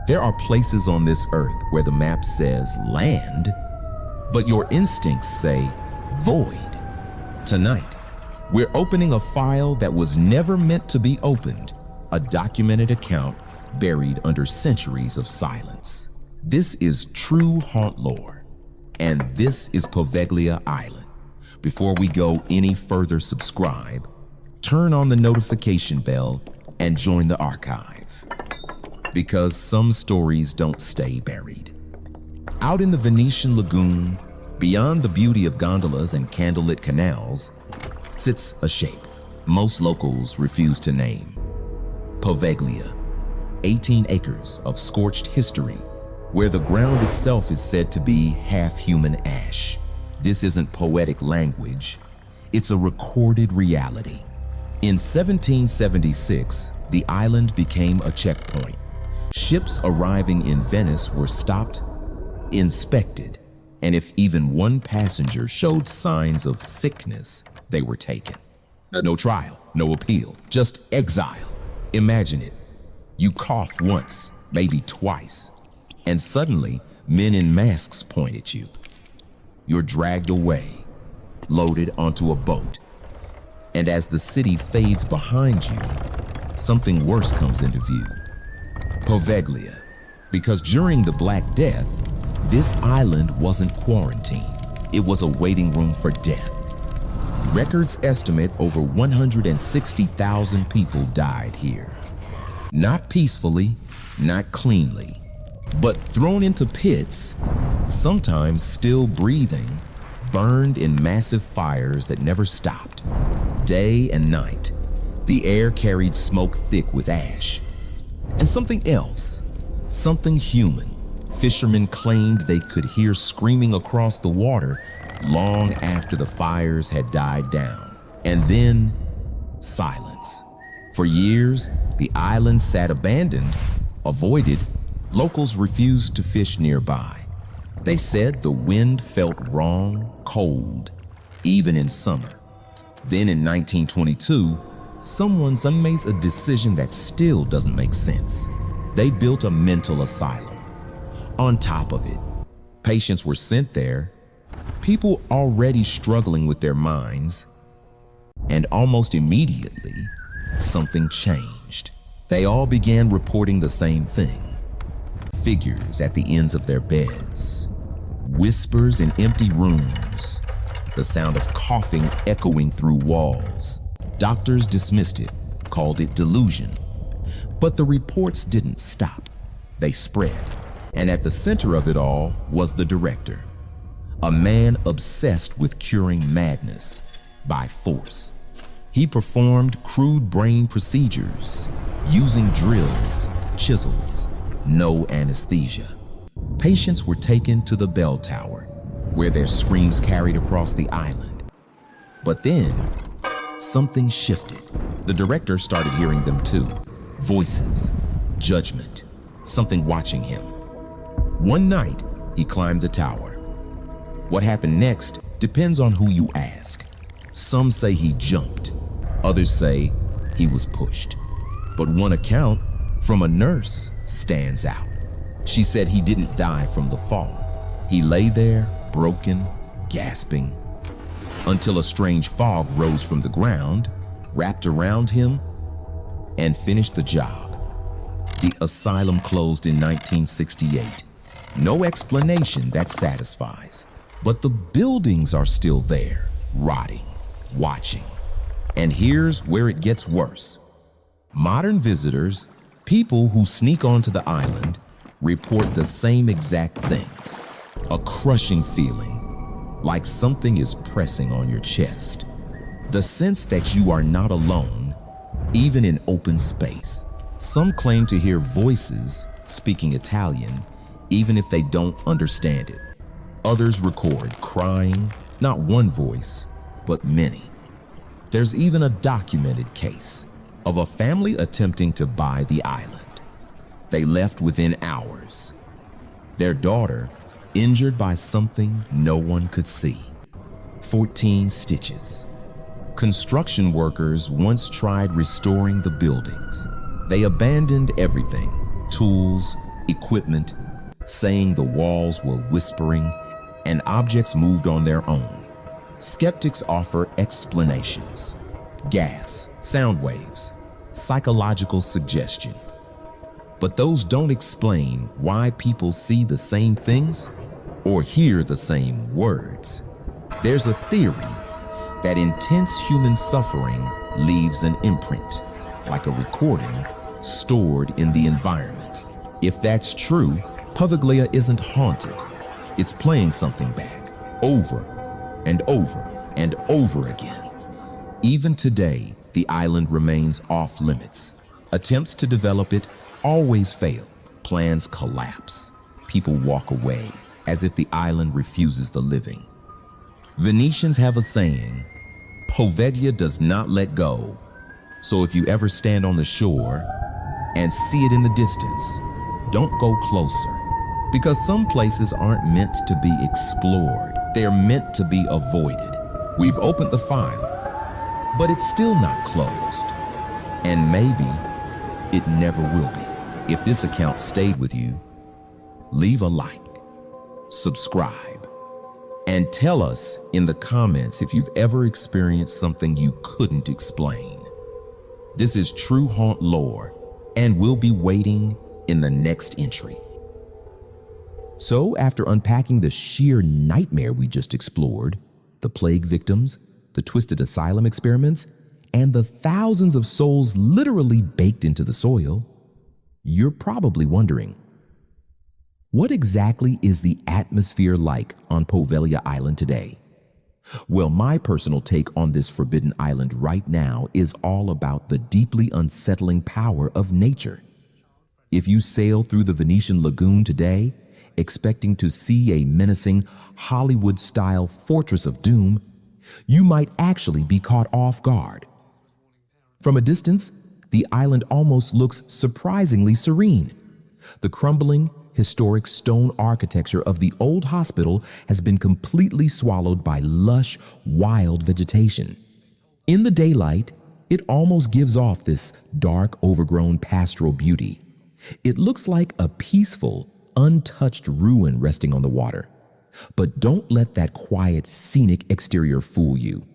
There are places on this earth where the map says land, but your instincts say void. Tonight, we're opening a file that was never meant to be opened, a documented account buried under centuries of silence. This is true haunt lore, and this is Poveglia Island. Before we go any further, subscribe, turn on the notification bell, and join the archive. Because some stories don't stay buried. Out in the Venetian Lagoon, beyond the beauty of gondolas and candlelit canals, sits a shape most locals refuse to name. Poveglia, 18 acres of scorched history, where the ground itself is said to be half human ash. This isn't poetic language, it's a recorded reality. In 1776, the island became a checkpoint. Ships arriving in Venice were stopped, inspected, and if even one passenger showed signs of sickness, they were taken. No trial, no appeal, just exile. Imagine it. You cough once, maybe twice, and suddenly men in masks point at you. You're dragged away, loaded onto a boat, and as the city fades behind you, something worse comes into view. Poveglia, because during the Black Death, this island wasn't quarantine, it was a waiting room for death. Records estimate over 160,000 people died here. Not peacefully, not cleanly, but thrown into pits, sometimes still breathing, burned in massive fires that never stopped. Day and night, the air carried smoke thick with ash. And something else, something human, fishermen claimed they could hear screaming across the water long after the fires had died down. And then, silence. For years, the island sat abandoned, avoided. Locals refused to fish nearby. They said the wind felt wrong, cold, even in summer. Then in 1922, someone's made a decision that still doesn't make sense. They built a mental asylum. On top of it, patients were sent there, people already struggling with their minds, and almost immediately, something changed. They all began reporting the same thing. Figures at the ends of their beds, whispers in empty rooms, the sound of coughing echoing through walls. Doctors dismissed it, called it delusion. But the reports didn't stop. They spread. And at the center of it all was the director, a man obsessed with curing madness by force. He performed crude brain procedures, using drills, chisels, no anesthesia. Patients were taken to the bell tower, where their screams carried across the island. But then, something shifted. The director started hearing them too. Voices, judgment, something watching him. One night, he climbed the tower. What happened next depends on who you ask. Some say he jumped, others say he was pushed. But one account from a nurse stands out. She said he didn't die from the fall. He lay there, broken, gasping, until a strange fog rose from the ground, wrapped around him, and finished the job. The asylum closed in 1968. No explanation that satisfies, but the buildings are still there, rotting, watching. And here's where it gets worse. Modern visitors, people who sneak onto the island, report the same exact things. A crushing feeling, like something is pressing on your chest. The sense that you are not alone, even in open space. Some claim to hear voices speaking Italian, even if they don't understand it. Others record crying, not one voice, but many. There's even a documented case of a family attempting to buy the island. They left within hours. Their daughter, injured by something no one could see. 14 stitches. Construction workers once tried restoring the buildings. They abandoned everything, tools, equipment, saying the walls were whispering and objects moved on their own. Skeptics offer explanations: gas, sound waves, psychological suggestion. But those don't explain why people see the same things or hear the same words. There's a theory that intense human suffering leaves an imprint, like a recording stored in the environment. If that's true, Poveglia isn't haunted. It's playing something back, over and over and over again. Even today, the island remains off limits. Attempts to develop it always fail. Plans collapse. People walk away as if the island refuses the living. Venetians have a saying: Poveglia does not let go. So if you ever stand on the shore and see it in the distance, don't go closer, because some places aren't meant to be explored. They're meant to be avoided. We've opened the file, but it's still not closed. And maybe it never will be. If this account stayed with you, leave a like, subscribe, and tell us in the comments if you've ever experienced something you couldn't explain. This is True Haunt Lore, and we'll be waiting in the next entry. So after unpacking the sheer nightmare we just explored, the plague victims, the twisted asylum experiments, and the thousands of souls literally baked into the soil, you're probably wondering, what exactly is the atmosphere like on Poveglia Island today? Well, my personal take on this forbidden island right now is all about the deeply unsettling power of nature. If you sail through the Venetian Lagoon today, expecting to see a menacing Hollywood-style fortress of doom, you might actually be caught off guard. From a distance, the island almost looks surprisingly serene. The crumbling, historic stone architecture of the old hospital has been completely swallowed by lush, wild vegetation. In the daylight, it almost gives off this dark, overgrown pastoral beauty. It looks like a peaceful, untouched ruin resting on the water. But don't let that quiet, scenic exterior fool you.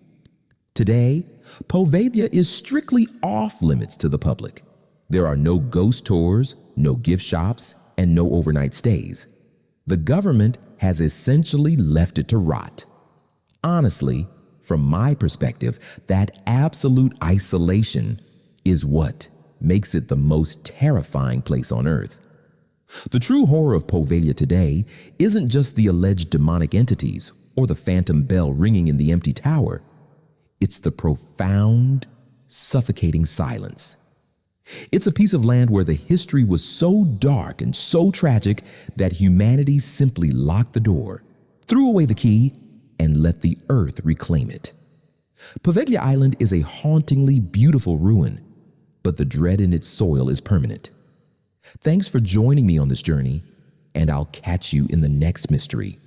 Today, Poveglia is strictly off limits to the public. There are no ghost tours, no gift shops, and no overnight stays. The government has essentially left it to rot. Honestly, from my perspective, that absolute isolation is what makes it the most terrifying place on earth. The true horror of Poveglia today isn't just the alleged demonic entities or the phantom bell ringing in the empty tower. It's the profound, suffocating silence. It's a piece of land where the history was so dark and so tragic that humanity simply locked the door, threw away the key, and let the earth reclaim it. Poveglia Island is a hauntingly beautiful ruin, but the dread in its soil is permanent. Thanks for joining me on this journey, and I'll catch you in the next mystery.